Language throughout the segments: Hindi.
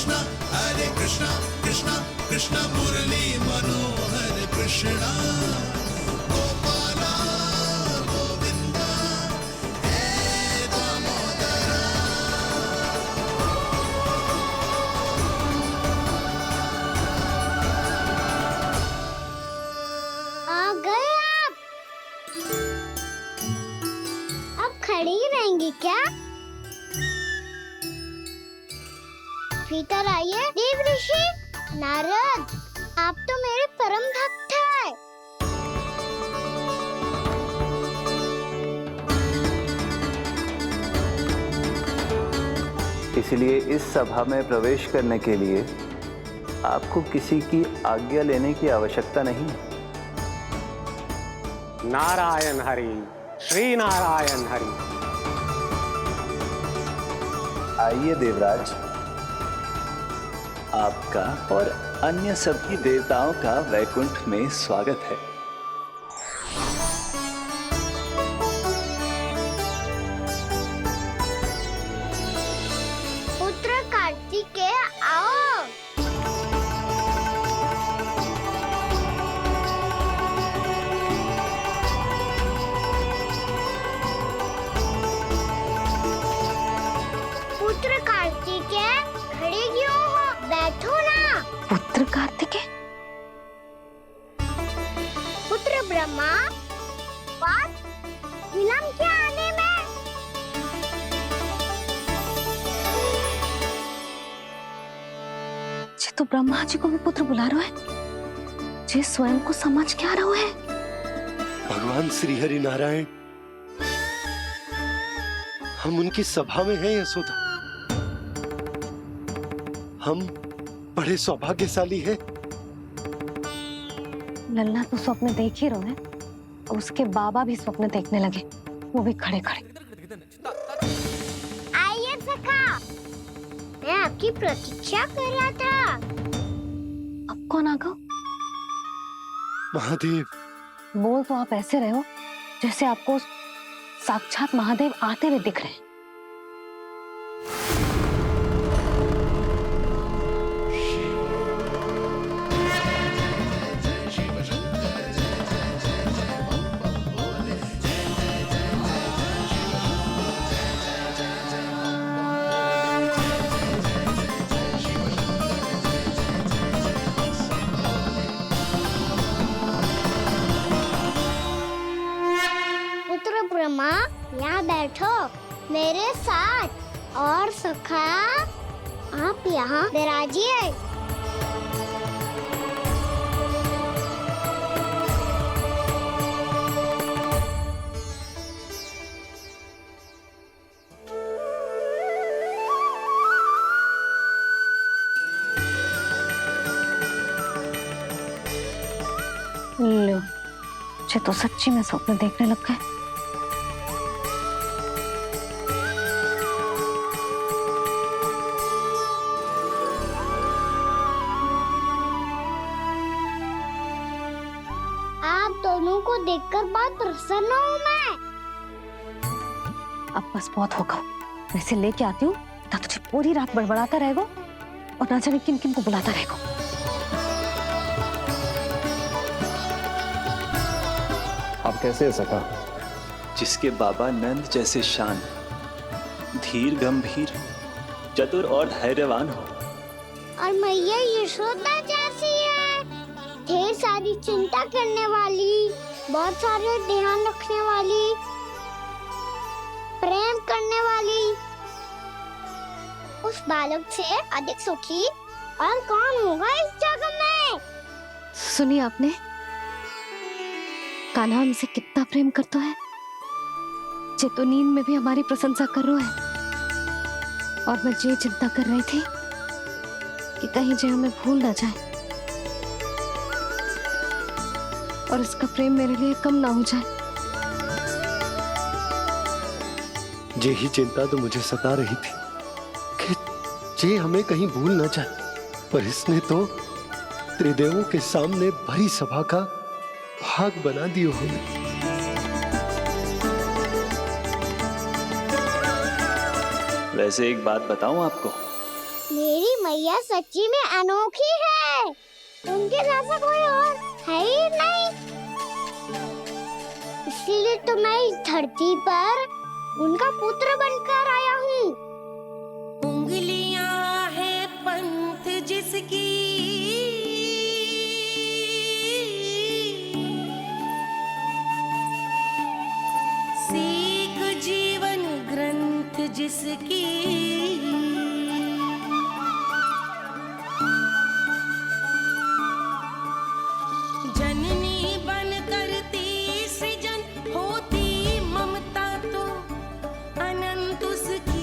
कृष्णा कृष्णा कृष्णा मुरली मनोहर कृष्णा गोपाला गोविंदा हे दामोदरा। आ गए आप? अब खड़ी ही रहेंगी क्या? भीतर आइए। देव ऋषि नारद, आप तो मेरे परम भक्त हैं। इसलिए इस सभा में प्रवेश करने के लिए आपको किसी की आज्ञा लेने की आवश्यकता नहीं है। नारायण हरि, श्री नारायण हरि। आइए देवराज, आपका और अन्य सभी देवताओं का वैकुंठ में स्वागत है। पुत्र कार्तिकेय आओ। पुत्र कार्तिकेय खड़े क्यों हो? बैठो ना। पुत्र कार्तिकेय? पुत्र ब्रह्मा, बात विलंब क्या आने में? जे तो ब्रह्मा जी को भी पुत्र बुला रहा है, जे स्वयं को समझ क्या रहा है। भगवान श्री हरि नारायण, हम उनकी सभा में हैं यशोदा। हम बड़े सौभाग्यशाली हैं। लल्ला तो स्वप्न देख ही रहे हैं और उसके बाबा भी स्वप्न देखने लगे, वो भी खड़े खड़े। आइए सखा, मैं आपकी प्रतीक्षा कर रहा था। अब कौन आ गया? महादेव। बोल तो आप ऐसे रहे हो जैसे आपको साक्षात महादेव आते हुए दिख रहे हैं। पुत्र ब्रह्मा, यहाँ बैठो मेरे साथ। और सखा, आप यहाँ विराजिए। लो, जे तो सच्ची में स्वप्न देखने लग गए। आप दोनों को देखकर बहुत प्रसन्न हूँ मैं। अब बस बहुत होगा, वैसे लेके आती हूँ ना, तुझे पूरी रात बड़बड़ाता रहेगा और ना जाने किन किन को बुलाता रहेगा। आप कैसे है सखा? जिसके बाबा नंद जैसे शान, धीर गंभीर, चतुर और धैर्यवान हो, और मैया यशोदा जैसी है, ढेर सारी चिंता करने वाली, बहुत सारे ध्यान रखने वाली, प्रेम करने वाली। उस बालक से अधिक सुखी और कौन होगा इस जगत में? सुनिए आपने, कान्हा हमसे कितना प्रेम करता है, जे तो नींद में भी हमारी प्रशंसा कर रहा है। और मैं ये चिंता कर रही थी कि कहीं जे हमें भूल ना जाए और इसका प्रेम मेरे लिए कम ना हो जाए। यही चिंता तो मुझे सता रही थी कि जे हमें कहीं भूल ना जाए, पर इसने तो त्रिदेवों के सामने भरी सभा का भाग बना दियो हमें। वैसे एक बात बताऊं आपको, मेरी मैया सच्ची में अनोखी है। उनके जैसा कोई और है ही नहीं। इसीलिए तो मैं इस धरती पर उनका पुत्र बनकर आया हूँ। उंगलियां है पंथ जिसकी, सीख जीवन ग्रंथ जिसकी, जननी बन करती सृजन होती ममता तो अनंत उसकी।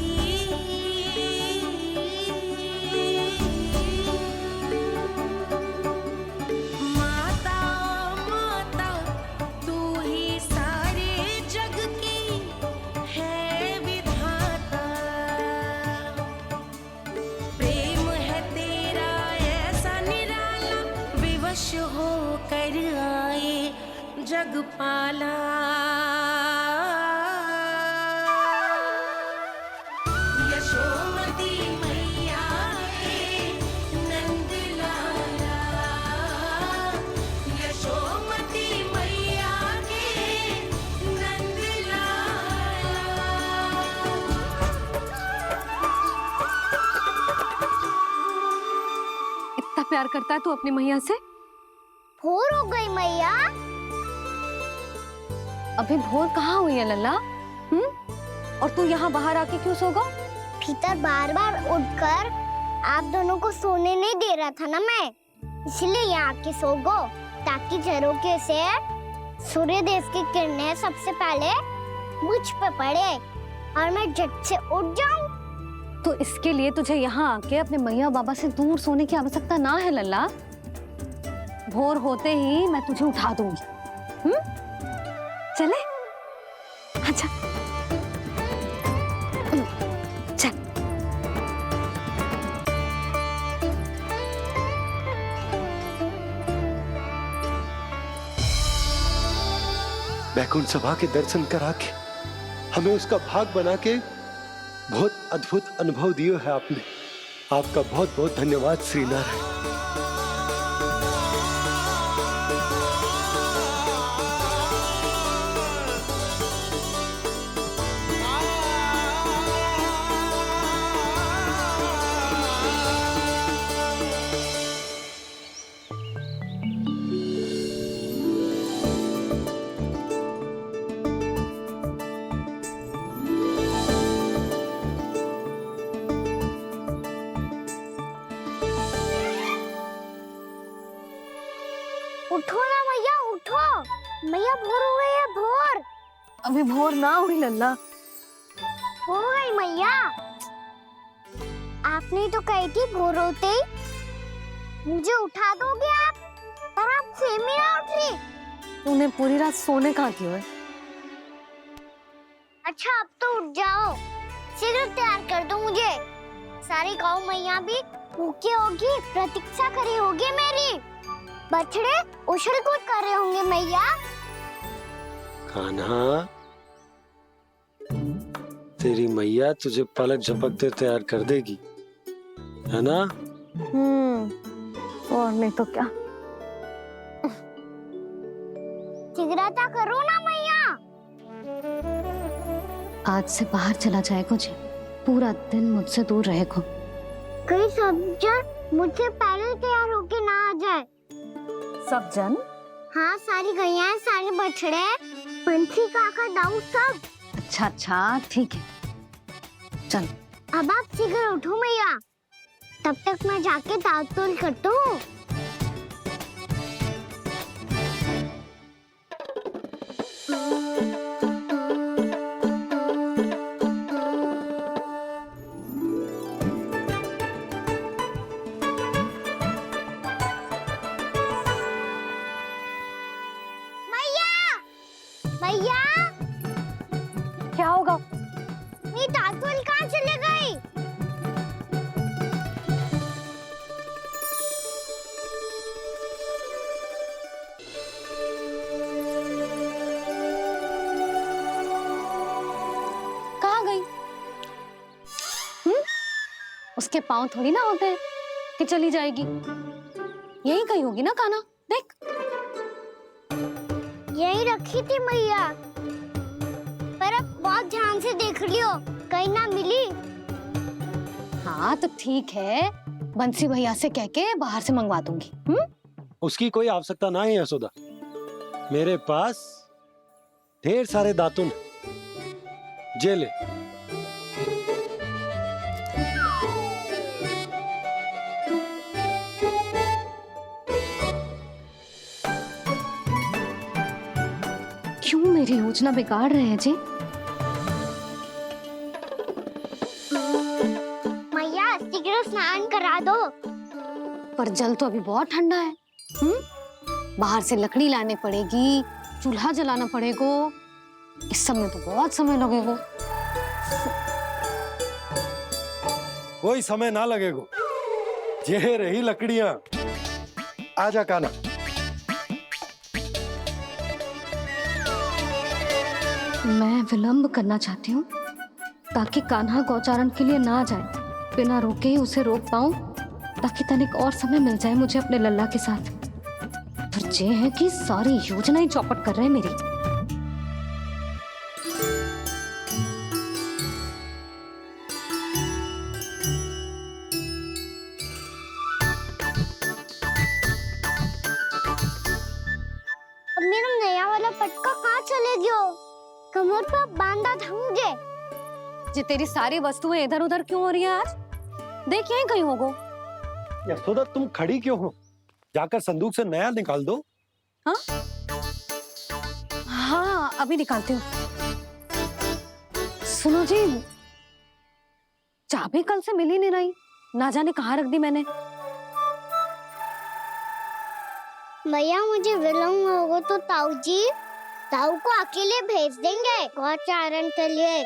माता माता तू ही सारे जग की है विधाता। प्रेम है तेरा ऐसा निराला, विवश हो कर आए जग पाला। यशोमती मैया के नंद लाला, यशोमती मैया के नंद लाला। इतना प्यार करता है तू अपनी मैया से? भोर हो गई मैया। अभी भोर कहाँ हुई है लल्ला? और तू यहाँ बाहर आके क्यों सो गया? भीतर बार बार उठकर आप दोनों को सोने नहीं दे रहा था ना मैं, इसलिए यहाँ आके सो गो, ताकि झरोखे से सूर्य देव की किरणें सबसे पहले मुझ पे पड़े और मैं झट से उठ जाऊं। तो इसके लिए तुझे यहाँ आके अपने मैया बाबा से दूर सोने की आवश्यकता ना है लल्ला। भोर होते ही मैं तुझे उठा दूंगी। चले? अच्छा चल। वैकुंठ सभा के दर्शन करा के हमें उसका भाग बना के बहुत अद्भुत अनुभव दिए है आपने। आपका बहुत बहुत धन्यवाद श्री नारायण। उठो ना मैया, उठो। मैया भोर हो गई है, भोर। अभी भोर ना हुई लल्ला। हो गई मैया। आपने तो कही थी भोर होते ही मुझे उठा दोगे आप, पर आप सेम ही ना उठ रही। तूने पूरी रात सोने कहाँ की है? अच्छा अब तो उठ जाओ, शीघ्र तैयार कर दो मुझे। सारी गाँव मैया भी भूखी होगी, प्रतीक्षा करी होगी मेरी। बछड़े उछल कूद कर रहे होंगे मैया। कान्हा, तेरी मैया तुझे पलक झपकते तैयार कर देगी, है ना? और नहीं तो क्या। शीघ्रता करो ना मैया। आज से बाहर चला जाएगा जी, पूरा दिन मुझसे दूर रहेगा। कहीं सब जन मुझसे पहले तैयार होके ना आ जाए। सब जन? हाँ, सारी गैया, सारे बछड़े, पंछी, काका, दाऊ सब। अच्छा अच्छा ठीक है, चल। अब आप शीघ्र उठो मैया, तब तक मैं जाके ताल-तोल करता हूँ। मैया, क्या होगा? मेरी ताल-तोल कहाँ चले गई? इसके पाँव थोड़ी ना होते हैं कि चली जाएगी। यही कहीं होगी ना कान्हा, देख। यही रखी थी मैया, पर अब बहुत ध्यान से देख लियो, कहीं ना मिली। हाँ तो ठीक है, बंसी भैया से कह के बाहर से मंगवा दूंगी। उसकी कोई आवश्यकता ना है यशोदा, मेरे पास ढेर सारे दातुन जे ले। क्यों मेरी योजना बिगाड़ रहे हैं जी? मैया शीघ्र स्नान करा दो। पर जल तो अभी बहुत ठंडा है। बाहर से लकड़ी लाने पड़ेगी, चूल्हा जलाना पड़ेगा। इस सब में तो बहुत समय लगेगा। कोई समय ना लगेगा, ये रही लकड़ियां। आजा कान्हा। मैं विलंब करना चाहती हूँ ताकि कान्हा गौचारण के लिए ना जाए, बिना रोके ही उसे रोक पाऊं, ताकि तनिक और समय मिल जाए मुझे अपने लल्ला के साथ। पर ये है कि सारी योजना ही चौपट कर रहे हैं मेरी। अब मेरा नया वाला पटका कहाँ चले गयो? कमर पर बांधा था मुझे। ये तेरी सारी वस्तुएं इधर उधर क्यों हो रही है आज? देख यहीं कहीं होगो। यशोदा तुम खड़ी क्यों हो? जाकर संदूक से नया निकाल दो। हाँ हाँ अभी निकालती हूँ। सुनो जी, चाबी कल से मिल ही नहीं रही, ना जाने कहाँ रख दी मैंने। भैया मुझे विलम्ब होगा तो ताऊ को अकेले भेज देंगे गौचारण के लिए।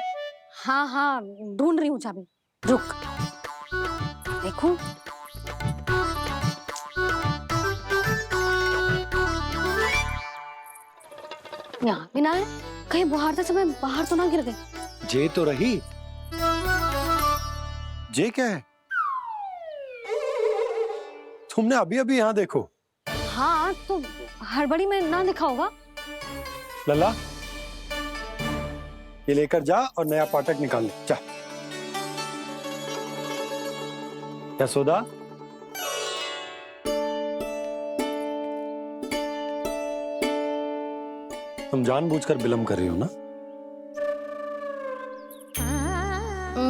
हाँ हाँ ढूंढ रही हूँ चाबी, रुक। देखूं। यहाँ भी ना है, कहीं बुहारते समय बाहर तो ना गिर गई। जे तो रही। जे क्या है? तुमने अभी अभी यहाँ देखो। हाँ तो हड़बड़ी में ना दिखा होगा। लल्ला, ये लेकर जा और नया पाठक निकाल ले, जा। यशोदा, तुम जानबूझकर विलंब कर रही हो ना?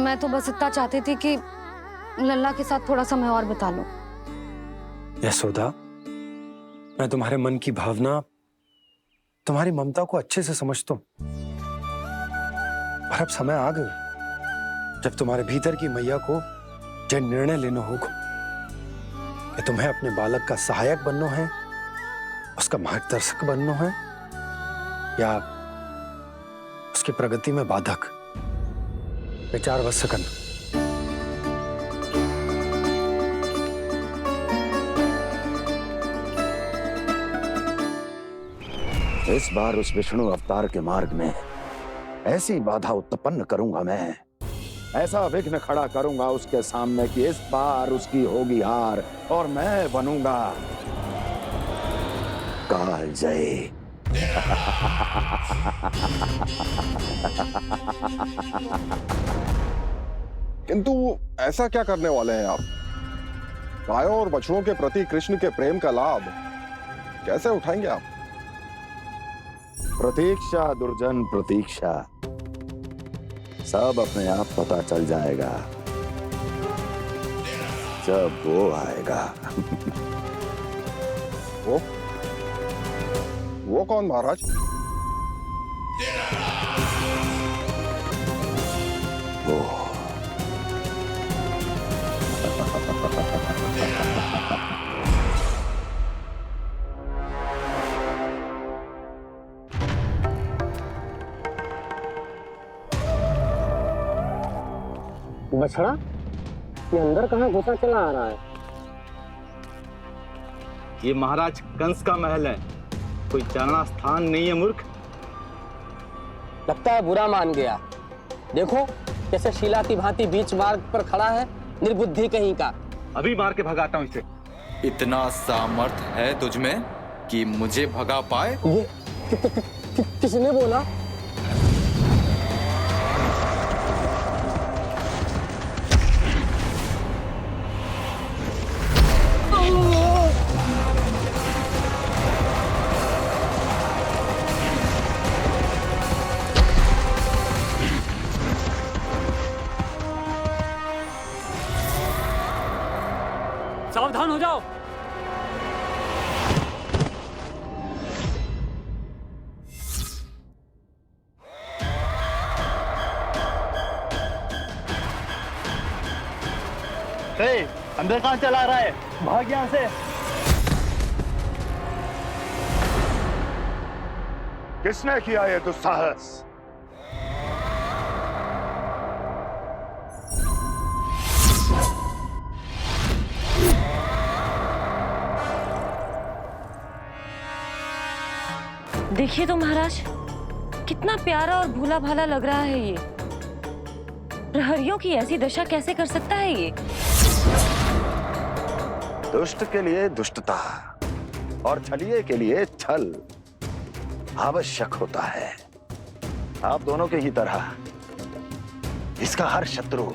मैं तो बस इतना चाहती थी कि लल्ला के साथ थोड़ा समय और बिता लो। यशोदा, मैं तुम्हारे मन की भावना, तुम्हारी ममता को अच्छे से समझता हूं। पर अब समय आ गया जब तुम्हारे भीतर की मैया को जो निर्णय लेना होगा कि तुम्हें अपने बालक का सहायक बनना है, उसका मार्गदर्शक बनना है, या उसकी प्रगति में बाधक। विचार अवश्य करना। इस बार उस विष्णु अवतार के मार्ग में ऐसी बाधा उत्पन्न करूंगा मैं, ऐसा विघ्न खड़ा करूंगा उसके सामने कि इस बार उसकी होगी हार और मैं बनूंगा कालजयी। किंतु ऐसा क्या करने वाले हैं आप? गायों और बछड़ों के प्रति कृष्ण के प्रेम का लाभ कैसे उठाएंगे आप? प्रतीक्षा दुर्जन प्रतीक्षा, सब अपने आप पता चल जाएगा जब वो आएगा। वो कौन महाराज? वो बछड़ा, ये अंदर कहाँ घुसा चला आ रहा है? ये महाराज कंस का महल है, कोई जाना स्थान नहीं है मूर्ख। लगता है बुरा मान गया। देखो कैसे शीला की भांति बीच मार्ग पर खड़ा है निर्बुद्धि कहीं का। अभी मार के भगाता हूँ इसे। इतना सामर्थ है तुझ में कि मुझे भगा पाए? ये किसने बोला? सावधान हो जाओ। अंदर कहाँ चला रहा है? भाग यहाँ से। किसने किया ये दुस्साहस? देखिए तो महाराज, कितना प्यारा और भोला भाला लग रहा है ये। प्रहरियों की ऐसी दशा कैसे कर सकता है ये? दुष्ट के लिए दुष्टता और छलिए के लिए छल आवश्यक होता है। आप दोनों के ही तरह इसका हर शत्रु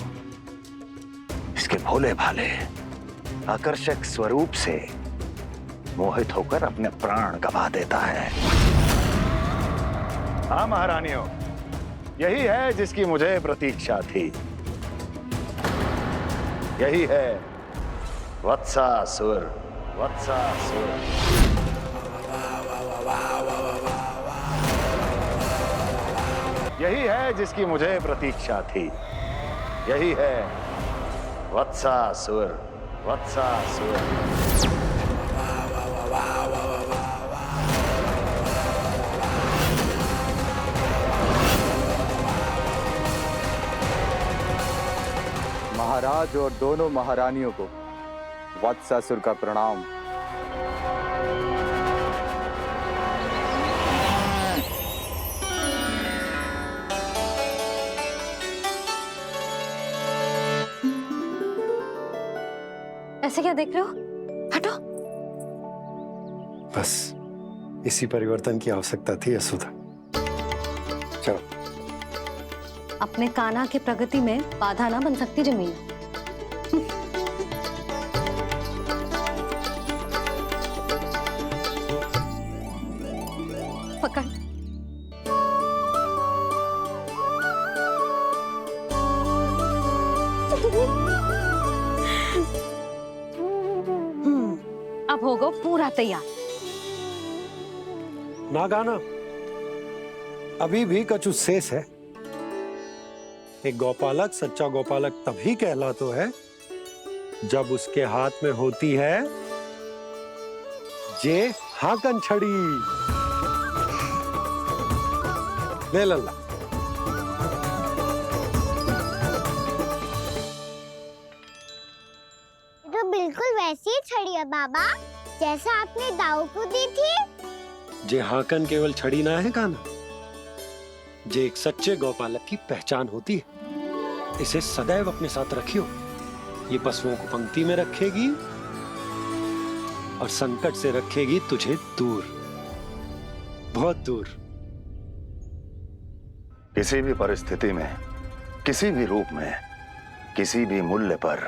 इसके भोले भाले आकर्षक स्वरूप से मोहित होकर अपने प्राण गंवा देता है। हाँ महारानियों, यही है जिसकी मुझे प्रतीक्षा थी। यही है वत्सासुर। वत्सासुर यही है जिसकी मुझे प्रतीक्षा थी। यही है वत्सासुर। वत्सासुर महाराज और दोनों महारानियों को वत्सासुर का प्रणाम। ऐसे क्या देख रहे हो? हटो। बस इसी परिवर्तन की आवश्यकता थी यशोदा। चलो। अपने कान्हा की प्रगति में बाधा ना बन सकती जमीन। पकड़। अब होगा पूरा तैयार। ना गाना, अभी भी कछु शेष है। एक गौपालक सच्चा गौपालक तभी कहलाता है जब उसके हाथ में होती है जे हाकन छड़ी। ले लल्ला। तो बिल्कुल वैसी ही छड़ी है बाबा, जैसा आपने दाऊ को दी थी। जे हाकन केवल छड़ी ना है कान्हा, जे एक सच्चे गौपालक की पहचान होती है। इसे सदैव अपने साथ रखियो। ये पशुओं को पंक्ति में रखेगी और संकट से रखेगी तुझे दूर, बहुत दूर। किसी भी परिस्थिति में, किसी भी रूप में, किसी भी मूल्य पर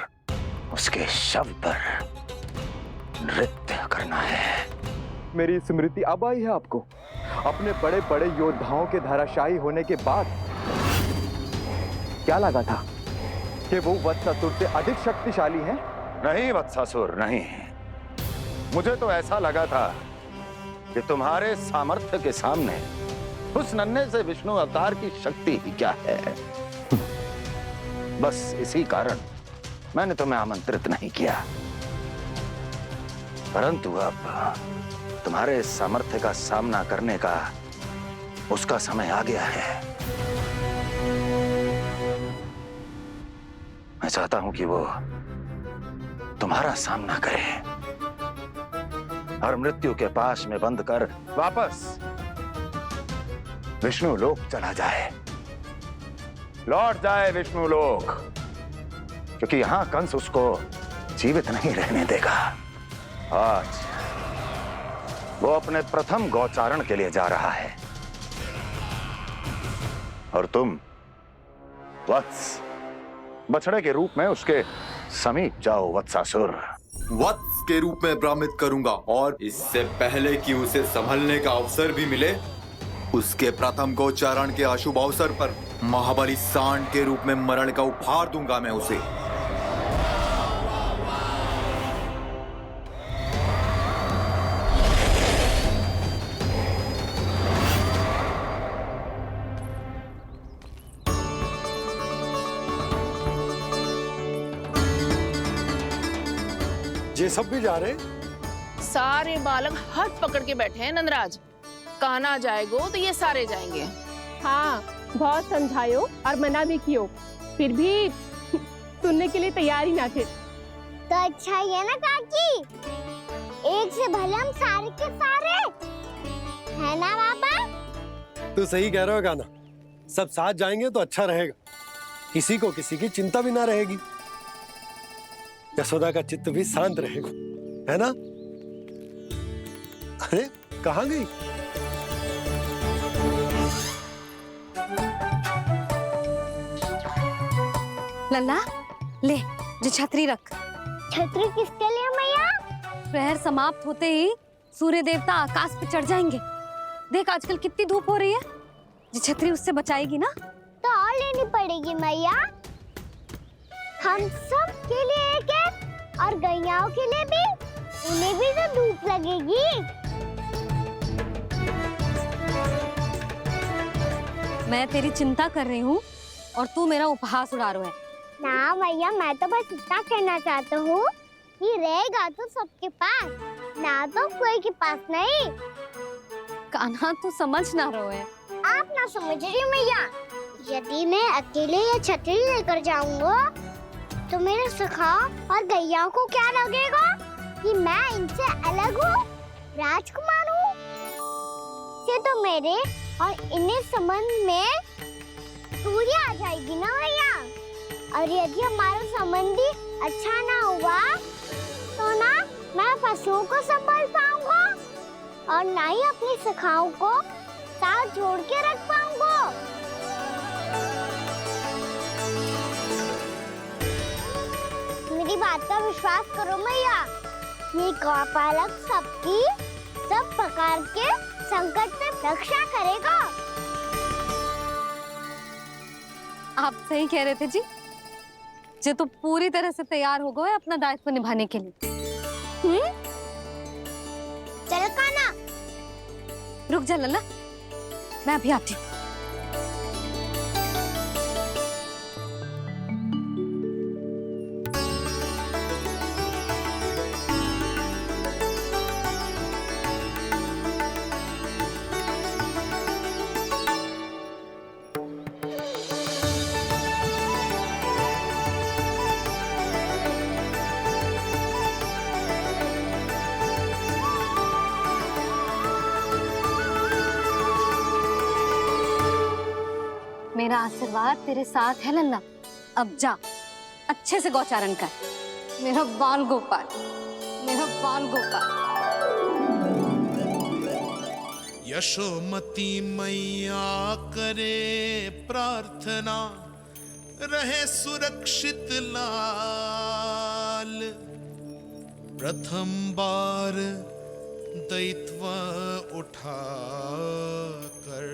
उसके शव पर नृत्य करना है। मेरी स्मृति अब आई है आपको? अपने बड़े बड़े योद्धाओं के धराशायी होने के बाद क्या लगा था कि वो वत्सासुर से अधिक शक्तिशाली हैं? नहीं वत्सासुर, नहीं। मुझे तो ऐसा लगा था कि तुम्हारे सामर्थ्य के सामने उस नन्हे से विष्णु अवतार की शक्ति ही क्या है। बस इसी कारण मैंने तुम्हें आमंत्रित नहीं किया। परंतु अब तुम्हारे सामर्थ्य का सामना करने का उसका समय आ गया है। मैं चाहता हूं कि वो तुम्हारा सामना करे और मृत्यु के पाश में बंद कर वापस विष्णु लोक चला जाए, लौट जाए विष्णु लोक। क्योंकि यहां कंस उसको जीवित नहीं रहने देगा। आज वो अपने प्रथम गौचारण के लिए जा रहा है और तुम वत्स बछड़े के रूप में उसके समीप जाओ वत्सासुर। वत्स के रूप में भ्रमित करूंगा और इससे पहले कि उसे संभलने का अवसर भी मिले, उसके प्रथम गोचारण के अशुभ अवसर पर महाबली सांड के रूप में मरण का उपहार दूंगा मैं उसे। ये सब भी जा रहे? सारे बालक हाथ पकड़ के बैठे हैं नंदराज। कान्हा जाएगो तो ये सारे जाएंगे। हाँ, बहुत समझायो और मना भी कियो, फिर भी सुनने के लिए तैयार ही ना थे। तो अच्छा ही है ना काकी, एक से भले हम सारे के सारे है ना बाबा? तू सही कह रहे हो गाना, सब साथ जाएंगे तो अच्छा रहेगा, किसी को किसी की चिंता भी ना रहेगी, यशोदा का चित्त भी शांत रहेगा, है ना? अरे कहाँ गई? लल्ला ले, जो छतरी रख। छतरी किसके लिए मैया? प्रहर समाप्त होते ही सूर्य देवता आकाश पे चढ़ जाएंगे। देख आजकल कितनी धूप हो रही है, जो छतरी उससे बचाएगी ना। तो और लेनी पड़ेगी मैया, हम सब के लिए एक एक और गैयाओं के लिए भी, उन्हें भी तो धूप लगेगी। मैं तेरी चिंता कर रही हूँ और तू मेरा उपहास उड़ा रहा है। ना मैया, मैं तो बस इतना कहना चाहता हूँ कि रहेगा तो सबके पास, ना तो कोई के पास नहीं। कान्हा तू समझ ना रहे है। आप ना समझ रही मैया, यदि मैं अकेले ये छतरी लेकर जाऊंगा तो मेरे सखा और गैयाओं को क्या लगेगा कि मैं इनसे अलग हूँ, राजकुमार हूँ। ये तो मेरे और इन्हें संबंध में दूरी आ जाएगी ना भैया। और यदि हमारा संबंध ही अच्छा ना हुआ तो ना मैं पशुओं को संभाल पाऊंगा और ना ही अपनी सखाओं को साथ जोड़ के रख पाऊंगा। मेरी बात का विश्वास करो मैया, ये गौपालक सबकी सब प्रकार के संकट से रक्षा करेगा। आप सही कह रहे थे जी, जो तो पूरी तरह से तैयार हो गए अपना दायित्व निभाने के लिए। चल कान्हा, रुक जा लल्ला, मैं अभी आती हूँ। मेरा आशीर्वाद तेरे साथ है लल्ला। अब जा, अच्छे से गौचारण कर। मेरा बाल गोपाल, मेरा बाल गोपाल। यशोमती मैया करे प्रार्थना, रहे सुरक्षित लाल। प्रथम बार दैत्व उठा कर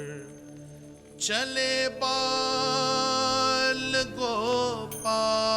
चले बाल गोपाल।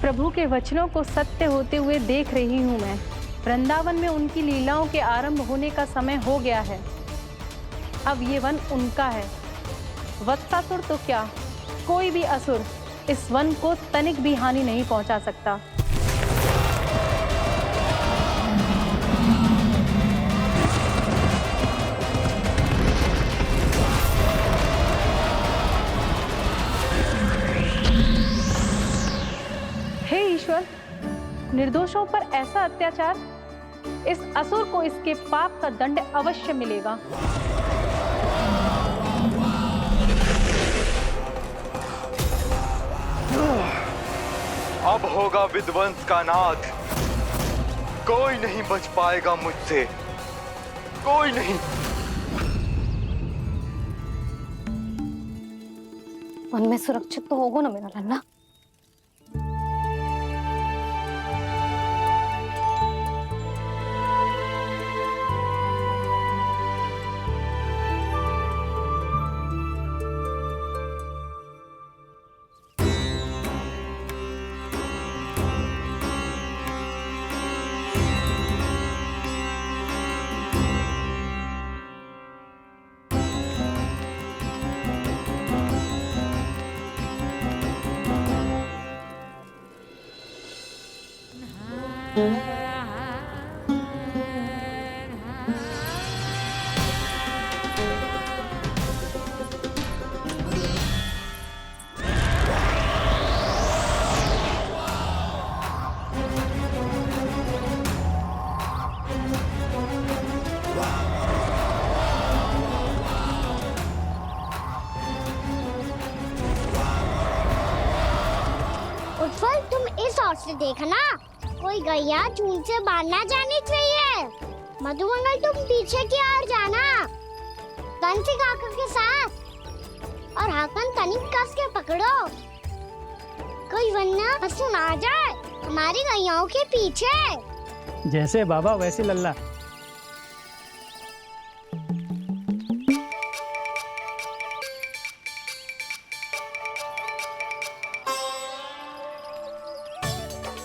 प्रभु के वचनों को सत्य होते हुए देख रही हूँ मैं। वृंदावन में उनकी लीलाओं के आरंभ होने का समय हो गया है। अब ये वन उनका है। वत्सासुर तो क्या, कोई भी असुर इस वन को तनिक भी हानि नहीं पहुंचा सकता। हे ईश्वर, निर्दोषों पर ऐसा अत्याचार, इस असुर को इसके पाप का दंड अवश्य मिलेगा। अब होगा विध्वंस का नाद। कोई नहीं बच पाएगा मुझसे, कोई नहीं। वन में सुरक्षित तो होगा ना मेरा लल्ला? उत्पल, तुम इस ओर से देखना, कोई गैया चून से बाहर ना जानी चाहिए। मधुमंगल, तुम पीछे की ओर जाना, कंसी काका के साथ, और हाकन तनिक कस के पकड़ो, कोई वरना पशु ना आ जाए हमारी गैयाओं के पीछे। जैसे बाबा वैसे लल्ला।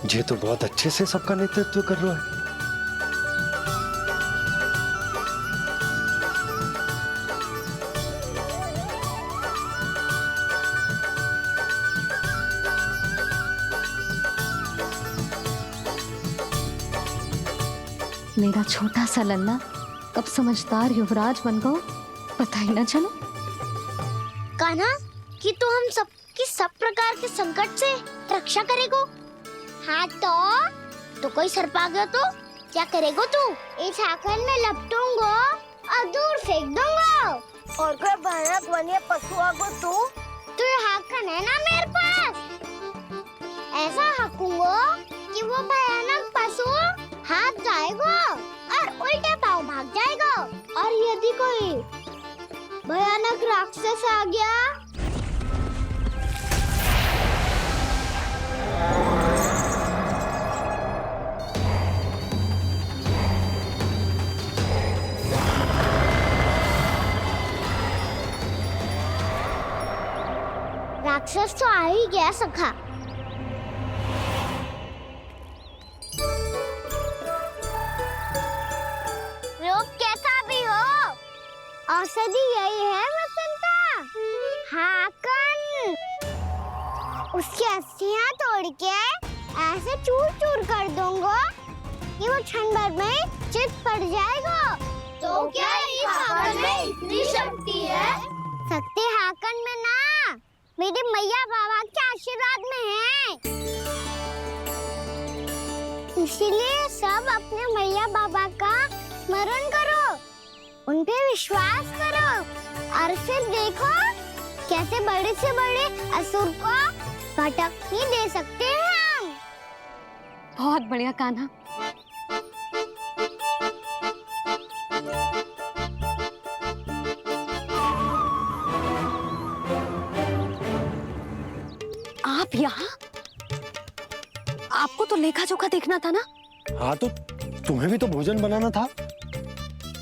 ये तो बहुत अच्छे से सबका नेतृत्व कर रहा है। मेरा छोटा सा लल्ला कब समझदार युवराज बन गो पता ही ना चलो। कान्हा, कि तू हम सबकी सब प्रकार के संकट से रक्षा करेगो। हाँ तो कोई सर्प आ गया तो क्या करेगो तू? इस हाकन में लपटूंगो और दूर फेंक दूंगा। और कोई भयानक वन्य पशु आगो तो ये हाकन है ना मेरे पास, ऐसा हाकूंगो कि वो भयानक पशु हाथ जाएगो और उल्टे पाँव भाग जाएगा। और यदि कोई भयानक राक्षस आ गया राक्षस तो आ ही गया सखा। रोग कैसा भी हो, औषधि यही है वसंता। हाकन उसकी अस्थियां तोड़ के ऐसे चूर चूर कर दूंगा कि वो क्षण भर में चित पड़ जाएगा। तो क्या इस हाकन में इतनी शक्ति है? शक्ति हाकन में ना, मेरे मैया बाबा के आशीर्वाद में है। इसीलिए सब अपने मैया बाबा का स्मरण करो, उन पे विश्वास करो और फिर देखो कैसे बड़े से बड़े असुर को भटक नहीं दे सकते हैं हम। बहुत बढ़िया कान्हा। आप यहाँ? आपको तो लेखा जोखा देखना था ना? हाँ तो तुम्हें भी तो भोजन बनाना था।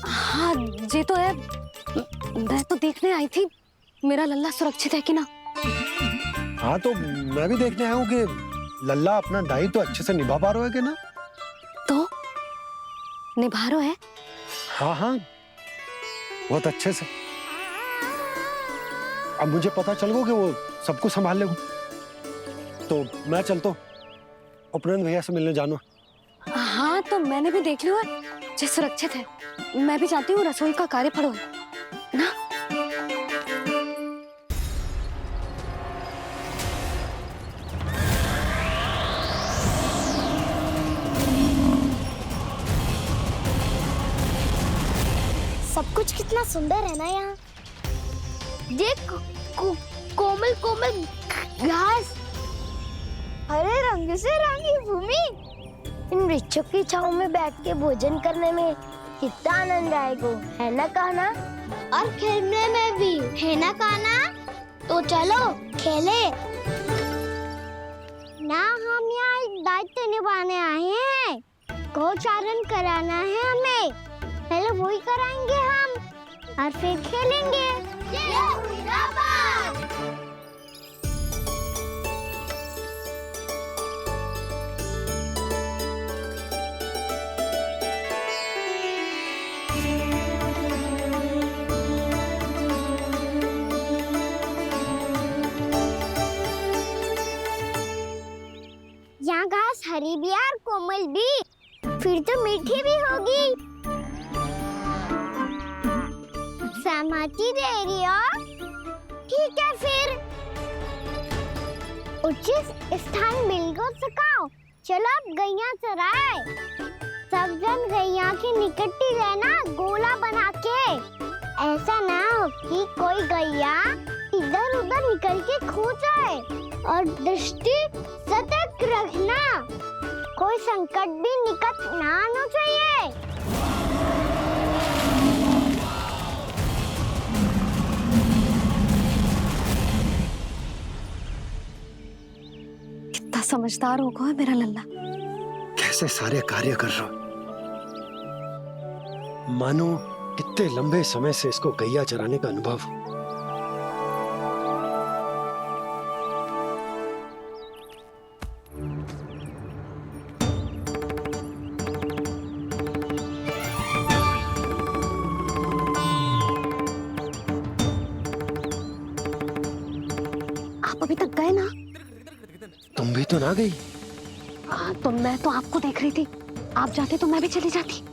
हाँ ये तो है, मैं तो देखने आई थी मेरा लल्ला सुरक्षित है कि ना। हाँ तो मैं भी देखने आया हूँ कि लल्ला अपना दायित्व तो अच्छे से निभा पा रहा है कि ना। निभा रहे है? हाँ हाँ, बहुत अच्छे से। अब मुझे पता चल गया कि वो सब कुछ संभाल लेगा, तो मैं चलता हूँ, उपनंद भैया से मिलने जाना। हाँ, तो मैंने भी देख लिया जो सुरक्षित है। मैं भी चाहती हूँ रसोई का कार्य पड़ो ना। सब कुछ कितना सुंदर है ना यहाँ। देख कोमल कोमल घास, हरे रंग से रंगी भूमि। इन वृक्षों की छांव में बैठ के भोजन करने में कितना आनंद आएगा, है ना कान्हा? और खेलने में भी, है ना कान्हा? तो चलो खेले ना। हम यहाँ एक दायित्व निभाने आए हैं, गोचारण कराना है हमें। पहले वही कराएंगे हम और फिर खेलेंगे। यहाँ घास हरी भी और कोमल भी, फिर तो मीठी भी होगी। सहमति दे रही हो? ठीक है फिर उचित स्थान मिलकर सकाओ। चलो अब गैया चराए। सब जन गैया के निकट ही रहना, गोला बना के। ऐसा ना हो कि कोई गैया इधर उधर निकल के खो जाए। और दृष्टि सतर्क रखना, कोई संकट भी निकट ना आना चाहिए। कितना समझदार होगा मेरा लल्ला। कैसे सारे कार्य कर रहा, मानो कितने लंबे समय से इसको गैया चराने का अनुभव हो। आप अभी तक गए ना? तुम भी तो ना गई। तो मैं तो आपको देख रही थी, आप जाते तो मैं भी चली जाती।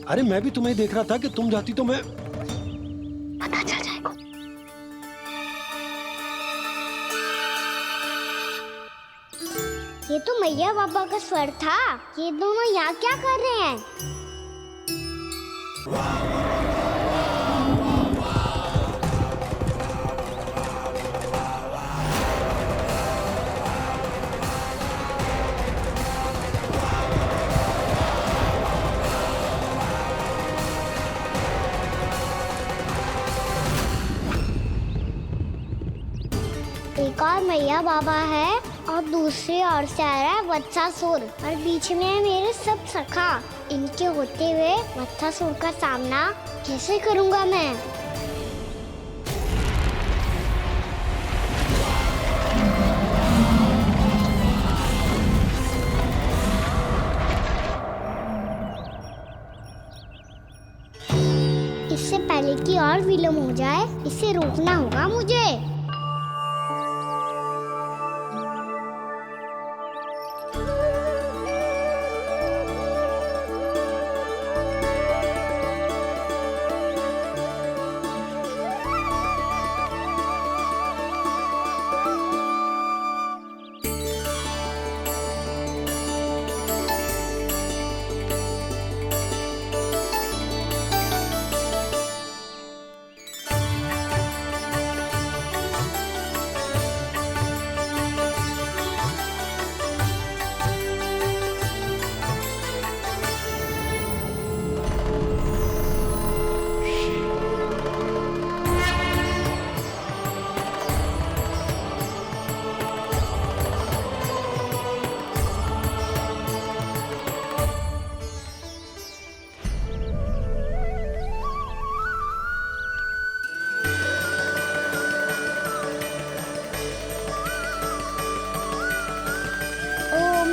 अरे मैं भी तुम्हें देख रहा था कि तुम जाती तो मैं। पता चल जाएगा। ये तो मैया बाबा का स्वर था। ये दोनों यहाँ क्या कर रहे हैं? एक और मैया बाबा है और दूसरी ओर से आ रहा है वत्सासुर, और बीच में है मेरे सब सखा। इनके होते हुए वत्सासुर का सामना कैसे करूंगा मैं? इससे पहले कि और विलम्ब हो जाए, इसे रोकना होगा मुझे।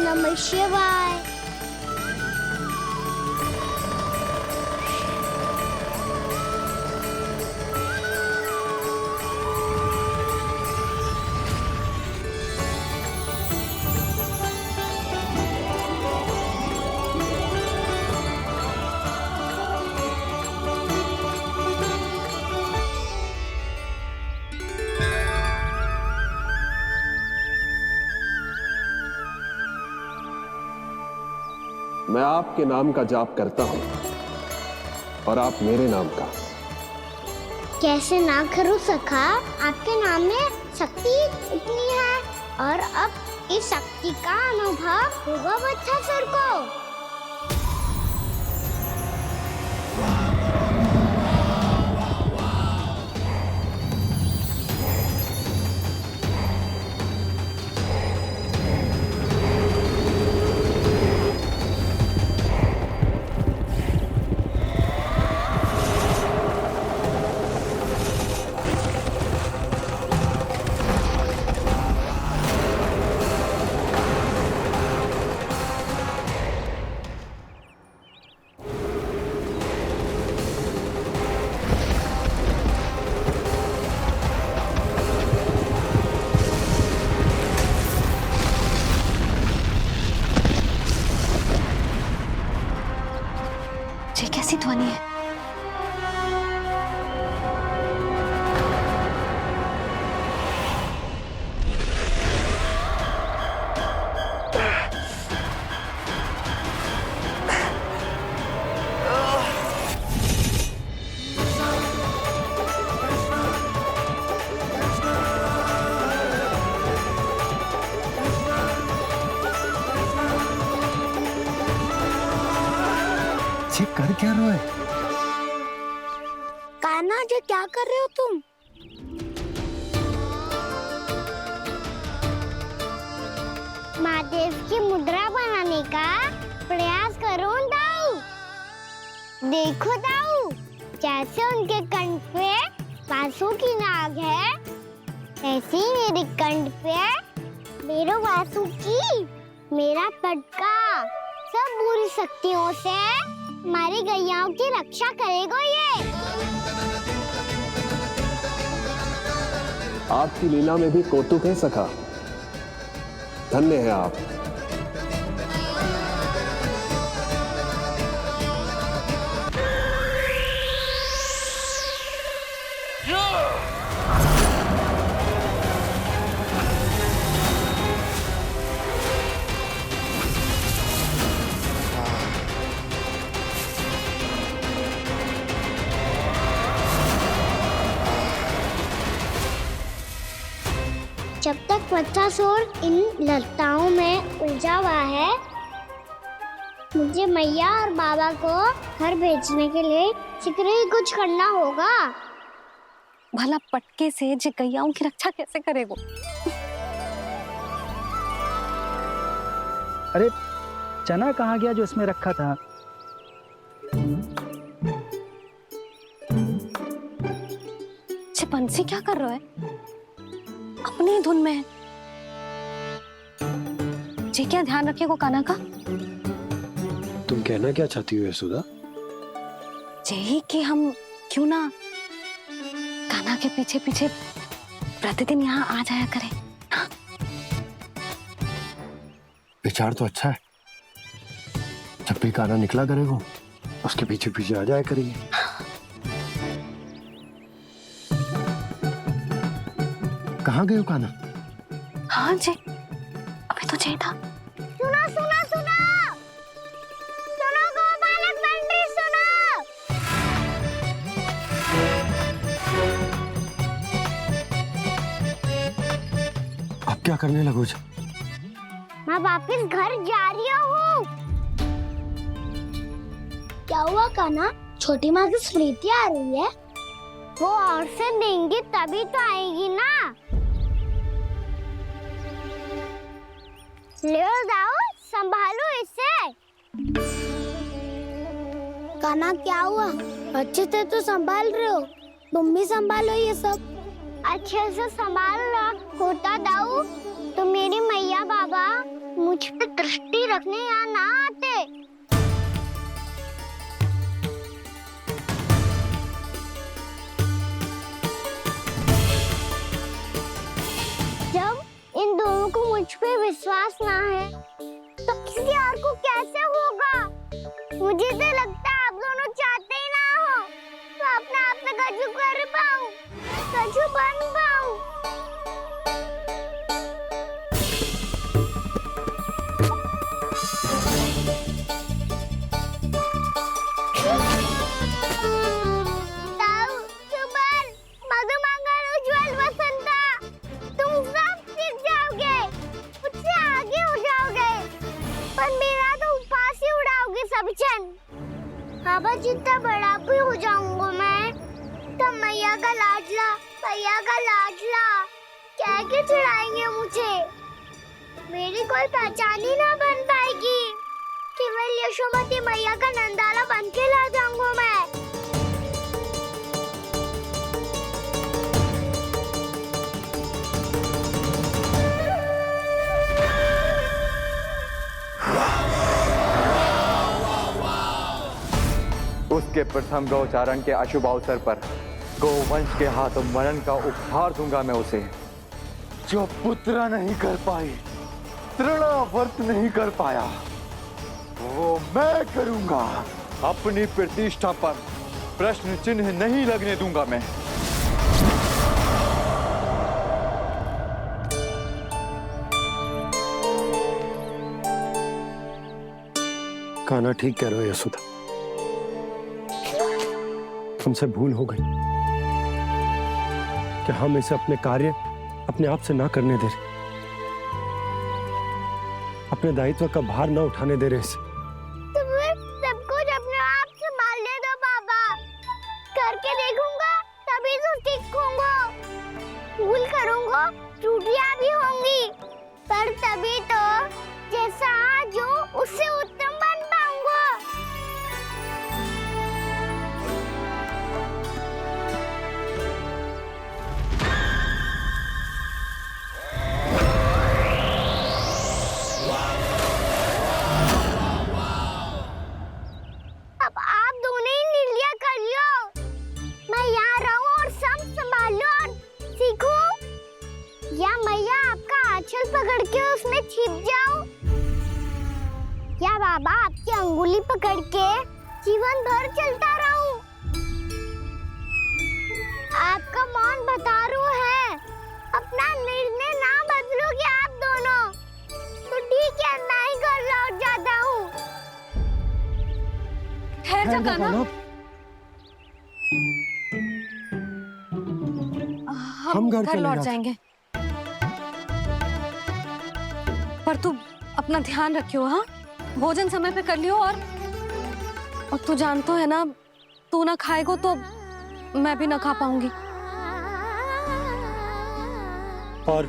नमः शिवाय। मैं आपके नाम का जाप करता हूं और आप मेरे नाम का। कैसे ना करूं सखा, आपके नाम में शक्ति इतनी है। और अब इस शक्ति का अनुभव होगा वत्सासुर को। ये कैसी ध्वनि है? कर क्या रहे हो? कान्हा जी क्या कर रहे हो तुम? महादेव की मुद्रा बनाने का प्रयास करो दाऊ। देखो दाऊ, जैसे उनके कंठ पे वासु की नाग है, ऐसे ही मेरे कंठ पे मेरे वासु की मेरा पटका सब बुरी शक्तियों से हमारी गैयाओं की रक्षा करेगा ये। आपकी लीला में भी कौतुक है सखा, धन्य है आप। जब तक वत्सासुर इन लताओं में उलझा हुआ है, मुझे मैया और बाबा को घर भेजने के लिए शीघ्र ही कुछ करना होगा। भला पटके से जे गैयाओं की रक्षा कैसे करेगा? अरे चना कहाँ गया जो इसमें रखा था? बंसी क्या कर रहा है? अपनी धुन में है। जी क्या ध्यान रखिएगा कान्हा का। तुम कहना क्या चाहती हो यशोदा? यही कि हम क्यों ना कान्हा के पीछे पीछे प्रतिदिन यहाँ आ जाया करें। हाँ? विचार तो अच्छा है। जब भी कान्हा निकला करेगा उसके पीछे पीछे आ जाया करेंगे। कहाँ गए हो कान्हा? हाँ जी, अभी तो चाहिए था। सुनो सुनो सुनो सुनो गोपालक पंडित सुनो। अब क्या करने लगोगे? मैं वापस घर जा रही हूँ। क्या हुआ कान्हा? छोटी माँ की स्मृति आ रही है। वो और से देंगे तभी तो आएगी ना। ले जाओ, संभालो इसे। कान्हा क्या हुआ? अच्छे से तो संभाल रहे हो, तुम भी संभालो ये सब। अच्छे से संभाल रहा होता दाऊ तो मेरी मैया बाबा मुझ पे दृष्टि रखने यहाँ ना आते। जब इन दोनों को मुझ पे विश्वास ना है तो किसी और को कैसे होगा? मुझे तो लगता है आप दोनों चाहते ही ना हो तो अपने आप में गजू कर पाऊं, गजू बन पाऊं। भैया का लाडला क्या क्या चढ़ाएंगे मुझे। मेरी कोई पहचान ही ना बन पाएगी। केवल यशोमती मैया का नंदाला बन के ला जाऊंगा मैं। उसके प्रथम गौचारण के अशुभ अवसर पर गोवंश के हाथों मरण का उपहार दूंगा मैं उसे। जो पुत्र नहीं कर पाई, तृणावर्त नहीं कर पाया, वो मैं करूंगा। अपनी प्रतिष्ठा पर प्रश्न चिन्ह नहीं लगने दूंगा मैं। कान्हा ठीक कह रहे हो यशोदा, हमसे भूल हो गई कि हम इसे अपने कार्य अपने आप से ना करने दे रहे, अपने दायित्व का भार ना उठाने दे रहे इसे। सब कुछ अपने आप संभालने दो बाबा। करके देखूंगा तभी तो सीखूंगा। भूल करूंगा, त्रुटियां भी होंगी, पर तभी तो जैसा आज हूं उससे उत्तम बन पाऊंगा। अब आप दोनों ही निर्णय कर लो। मैं यहाँ रहूं और सब संभाल लो और सीखूं, या मैया आपका आंचल पकड़ के उसमें छिप जाऊं, या बाबा आपकी अंगुली पकड़ के जीवन भर चलता रहूं। आपका मौन बता रहा है, अपना निर्णय ना बदलोगे आप दोनों तो ठीक है, मैं ही घर लौट जाता हूँ। ठहर जा कान्हा, हम घर लौट जाएंगे, पर तू अपना ध्यान रखियो। हाँ, भोजन समय पे कर लियो। और तू जानतो है ना, तू ना खाएगो तो मैं भी ना खा पाऊंगी। और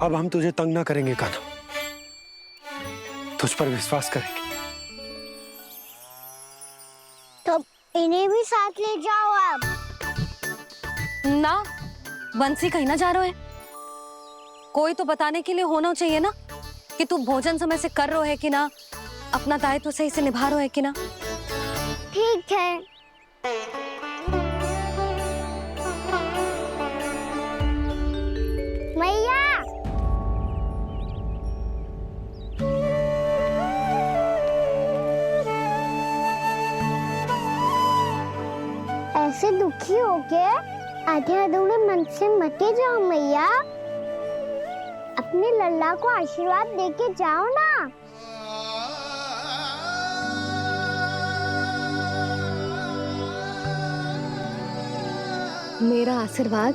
अब हम तुझे तंग ना करेंगे कान्हा, तुझ पर विश्वास करेंगे। तो इन्हें भी साथ ले जाओ अब। ना, बंसी कहीं ना जा रहे है। कोई तो बताने के लिए होना चाहिए ना कि तू भोजन समय से कर रहे है कि ना, अपना दायित्व सही से निभा रहे है कि ना। ठीक है। मैया, ऐसे दुखी होके आधे अधूरे मन से मत जाओ मैया। अपने लल्ला को आशीर्वाद देके जाओ ना। मेरा आशीर्वाद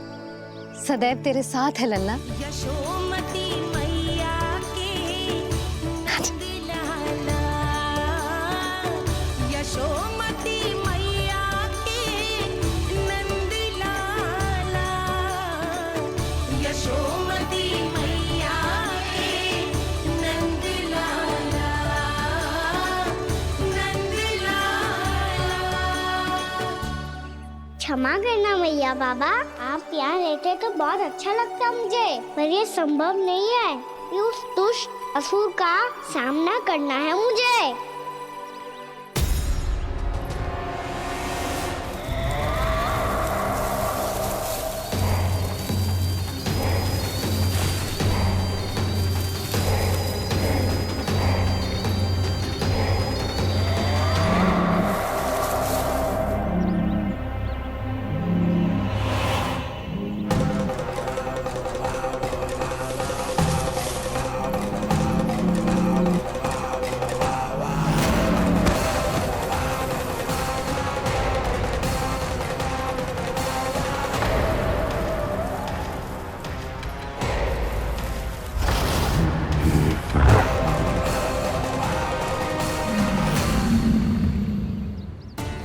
सदैव तेरे साथ है लल्ला। यशोमती मैया के नंद लाला, यशोमती मैया के नंद लाला, यशोमती मैया के नंद लाला, नंद लाला। क्षमा करना मैया बाबा, आप यहाँ रहते तो बहुत अच्छा लगता मुझे, पर ये संभव नहीं है। ये उस दुष्ट असुर का सामना करना है मुझे।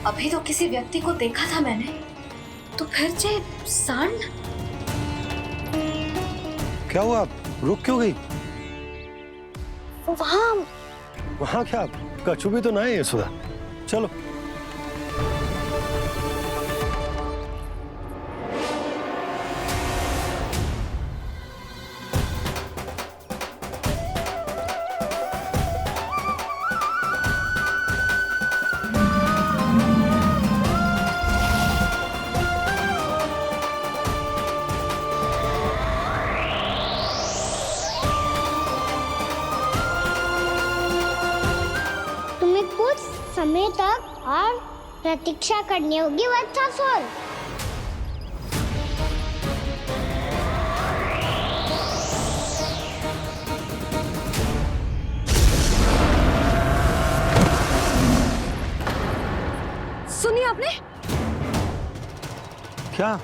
अभी तो किसी व्यक्ति को देखा था मैंने, तो फिर जे सांड क्या हुआ? रुक क्यों गई? वहाँ वहां क्या? कछु भी तो ना है यशोदा। चलो। तुम्हें कुछ समय तक और प्रतीक्षा करनी होगी वत्सासुर। सुनिए आपने? क्या?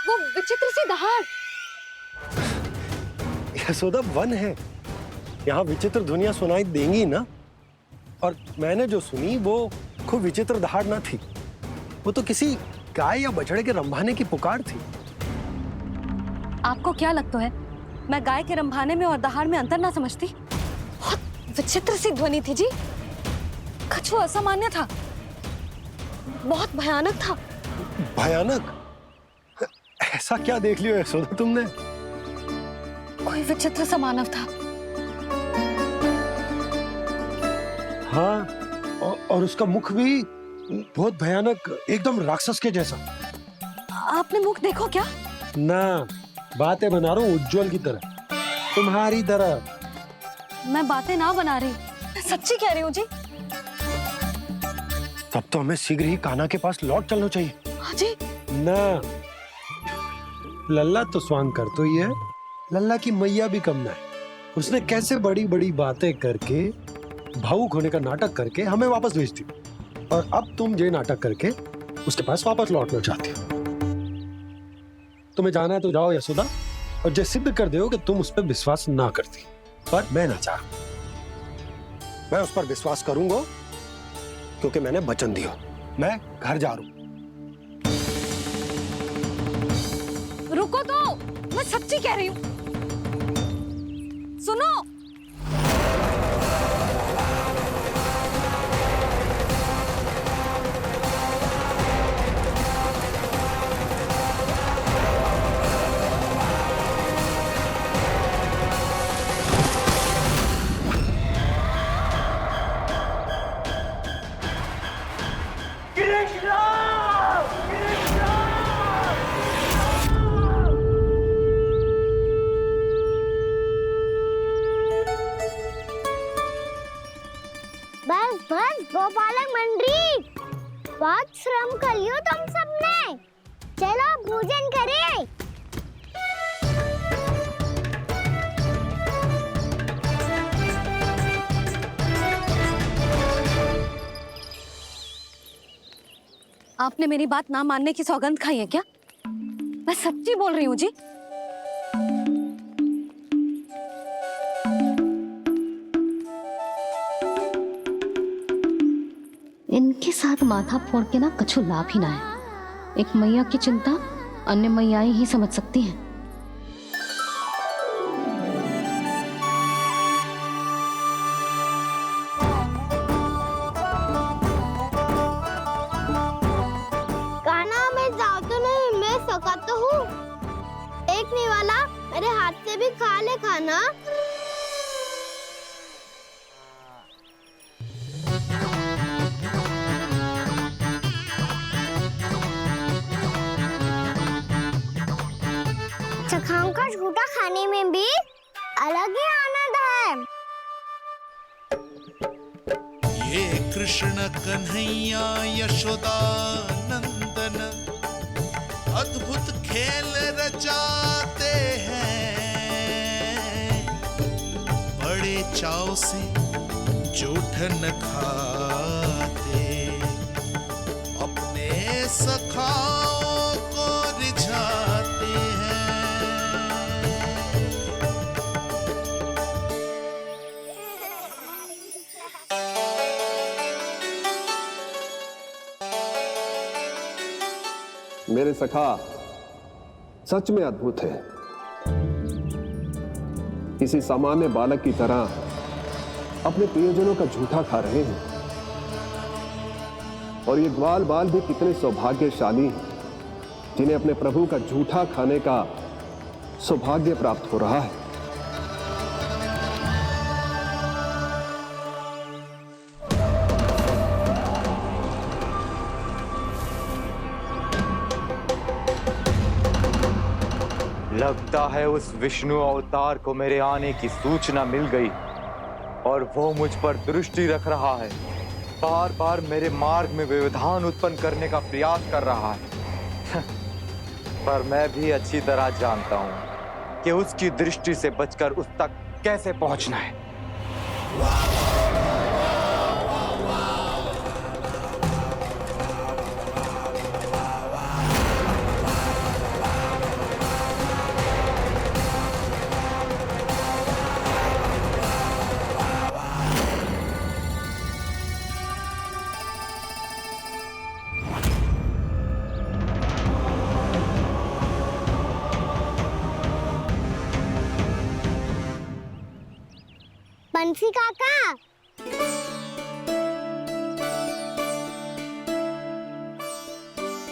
वो विचित्र सी दहाड़। यशोदा वन है, यहाँ विचित्र ध्वनियां सुनाई देंगी ना। और मैंने जो सुनी वो खूब विचित्र दहाड़ ना थी, वो तो किसी गाय या बछड़े के रंभाने की पुकार थी। आपको क्या लगता है मैं गाय के रंभाने में और दहाड़ में अंतर ना समझती? बहुत विचित्र सी ध्वनि थी जी। कछु असामान्य था, बहुत भयानक था। भयानक? ऐसा क्या देख लियो यशोदा तुमने? कोई विचित्र सा मानव था। हाँ, और उसका मुख भी बहुत भयानक, एकदम राक्षस के जैसा। आपने मुख देखो क्या? ना, बातें बना रहा हूँ उज्जवल की तरह, तुम्हारी तरह। मैं बातें ना बना रही, मैं सच्ची कह रही हूँ जी। तब तो हमें शीघ्र ही कान्हा के पास लौट चलना चाहिए। हाँ जी। ना, लल्ला तो स्वांग कर तो ही है, लल्ला की मैया भी कम ना है। उसने कैसे बड़ी बड़ी बातें करके, भावुक होने का नाटक करके हमें वापस भेज दी, और अब तुम ये नाटक करके उसके पास वापस लौटना चाहती हो। तुम्हें जाना है तो जाओ यशोदा, और ये सिद्ध कर दो कि तुम उस पर विश्वास ना करती। पर मैं ना चाह, मैं उस पर विश्वास करूंगा क्योंकि मैंने वचन दिया। मैं घर जा रहा हूं। रुको तो, मैं सच्ची कह रही हूँ। सुनो। बस बस गोपालक मंडली, बहुत श्रम कर लियो तुम सबने। चलो भोजन करें। आपने मेरी बात ना मानने की सौगंध खाई है क्या? मैं सच्ची बोल रही हूँ जी। इनके साथ माथा फोड़ के ना कछु लाभ ही ना है। एक मैया की चिंता अन्य मैयाएं ही समझ सकती हैं। कान्हा मैं जाओ तो नहीं, मैं सका तो हूँ। एक नहीं वाला मेरे हाथ से भी खा ले खाना। चखाओं का झूठा खाने में भी अलग ही आनंद है। ये कृष्ण कन्हैया यशोदा नंदन अद्भुत खेल रचाते हैं, बड़े चाव से जूठन खाते, अपने सखाओं को रिझाते हैं। मेरे सखा सच में अद्भुत है। किसी सामान्य बालक की तरह अपने प्रियजनों का झूठा खा रहे हैं। और ये ग्वाल बाल भी कितने सौभाग्यशाली हैं जिन्हें अपने प्रभु का झूठा खाने का सौभाग्य प्राप्त हो रहा है। लगता है उस विष्णु अवतार को मेरे आने की सूचना मिल गई और वो मुझ पर दृष्टि रख रहा है। बार बार मेरे मार्ग में व्यवधान उत्पन्न करने का प्रयास कर रहा है। पर मैं भी अच्छी तरह जानता हूं कि उसकी दृष्टि से बचकर उस तक कैसे पहुंचना है। बंसी काका,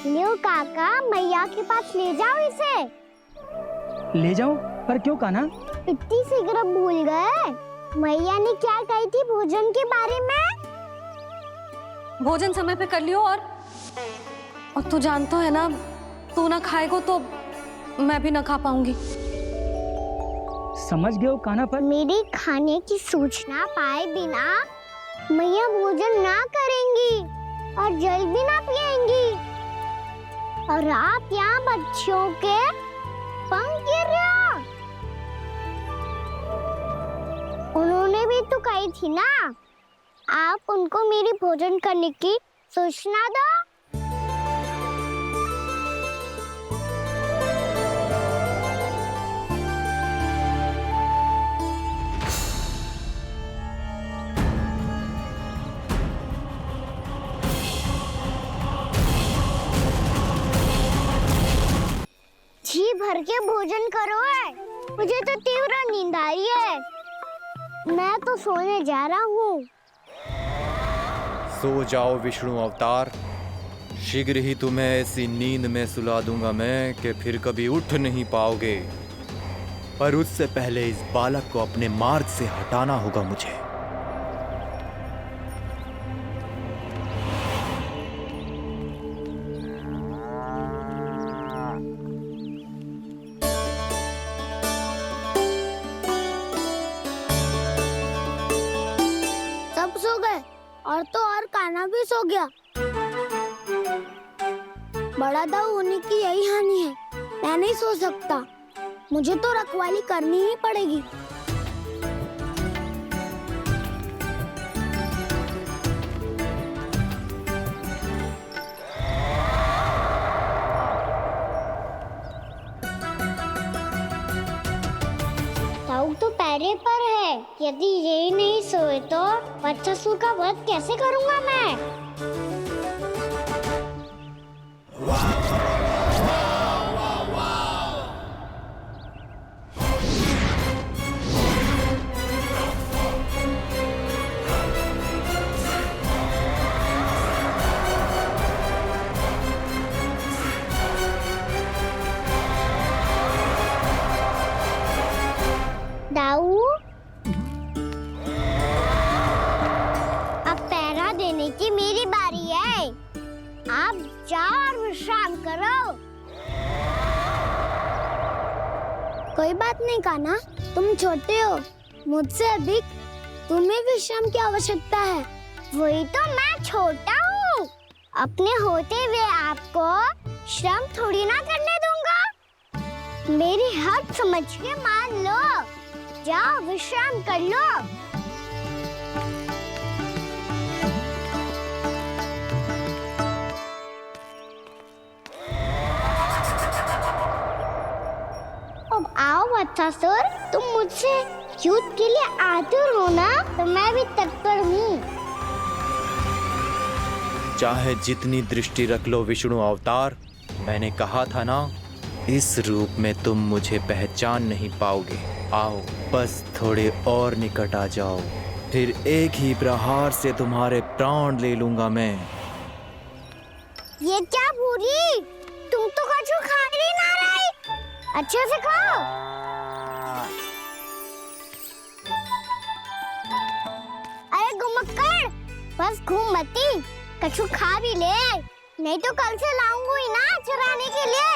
लियो काका, मैया के पास ले जाओ इसे। ले जाओ? पर क्यों कान्हा? इतनी शीघ्र भूल गए? मैया ने क्या कही थी भोजन के बारे में? भोजन समय पे कर लियो। और तू जानता है ना, तू ना खाएगा तो मैं भी ना खा पाऊंगी। समझ गए हो कान्हा? पर मेरी खाने की सूचना पाए बिना मैया भोजन ना करेंगी और जल भी ना पिएंगी। और आप यहाँ बच्चों के पंख गिर रहे हो। उन्होंने भी तो कही थी ना, आप उनको मेरी भोजन करने की सूचना दो। जी भर के भोजन करो है, मुझे तो तीव्र नींद आ रही है। मैं तो सोने जा रहा हूँ। सो जाओ विष्णु अवतार, शीघ्र ही तुम्हें ऐसी नींद में सुला दूंगा मैं कि फिर कभी उठ नहीं पाओगे। पर उससे पहले इस बालक को अपने मार्ग से हटाना होगा मुझे। और तो और कान्हा भी सो गया। बड़ा दाऊ होने की यही हानि है, मैं नहीं सो सकता। मुझे तो रखवाली करनी ही पड़ेगी। दाऊ तो पैरे पर है। यदि यही नहीं सोए तो वत्सासुर का वध कैसे करूंगा मैं? दाऊ, अब पहरा देने की मेरी बारी है। आप जाओ और विश्राम करो। कोई बात नहीं कान्हा, तुम छोटे हो, मुझसे अधिक तुम्हें विश्राम की आवश्यकता है। वही तो मैं छोटा हूँ, अपने होते हुए आपको श्रम थोड़ी ना करने दूंगा। मेरी हद समझ के मान लो। जाओ विश्राम कर लो। अब आओ वत्सासुर, तुम मुझसे युद्ध के लिए आतुर हो ना, तो मैं भी तत्पर हूँ। चाहे जितनी दृष्टि रख लो विष्णु अवतार, मैंने कहा था ना, इस रूप में तुम मुझे पहचान नहीं पाओगे। आओ, बस थोड़े और निकट आ जाओ, फिर एक ही प्रहार से तुम्हारे प्राण ले लूंगा मैं। ये क्या भूरी, तुम तो कछु खा ही ना रही, अच्छे से खाओ। अरे घुमक्कड़, बस घूम मती, कछु खा भी ले, नहीं तो कल से लाऊंगी ही ना चराने के लिए।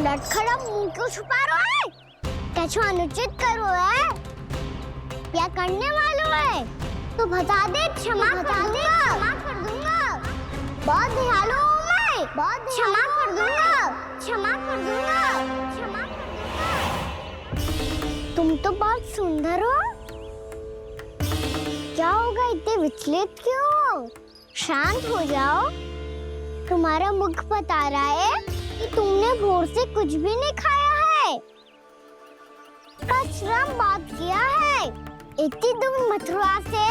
लटखड़ा मुंह क्यों छुपा रहा है? कछु अनुचित करो है या करने वालों है तो बता दे, क्षमा कर दूंगा। बहुत दयालु हूँ मैं, बहुत क्षमा कर दूंगा। तुम तो बहुत सुंदर हो, क्या होगा, इतने विचलित क्यों हो? शांत हो जाओ, तुम्हारा मुख बता रहा है कि तुमने भोर से कुछ भी नहीं खाया है, श्रम बात किया है, इतनी दूर मथुरा से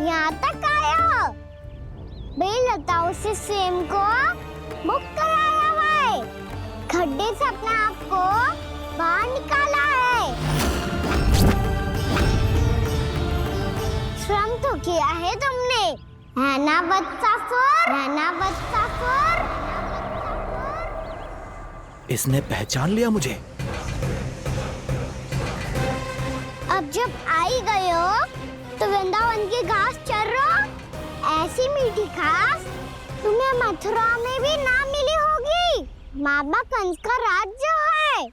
यहाँ तक आया हो, बेलताओं से स्वयं को मुक्त कराया हुआ है, खड्डे से अपने आप को बाहर निकाला है, श्रम तो किया है तुमने, है ना वत्सासुर? इसने पहचान लिया मुझे। अब जब आई गए हो तो वृंदावन की घास चर रहो, ऐसी मीठी घास तुम्हें मथुरा में भी ना मिली होगी। बाबा कंस का राज जो है।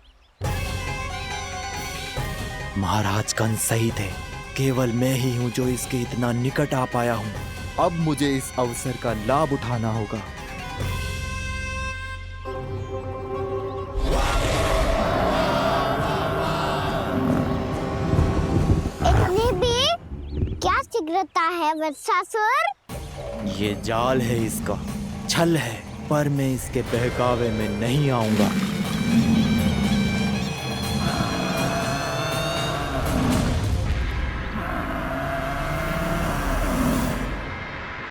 महाराज कंस सही थे, केवल मैं ही हूँ जो इसके इतना निकट आ पाया हूँ। अब मुझे इस अवसर का लाभ उठाना होगा। इतनी भी क्या शीघ्रता है वत्सासुर? ये जाल है इसका, छल है, पर मैं इसके बहकावे में नहीं आऊंगा।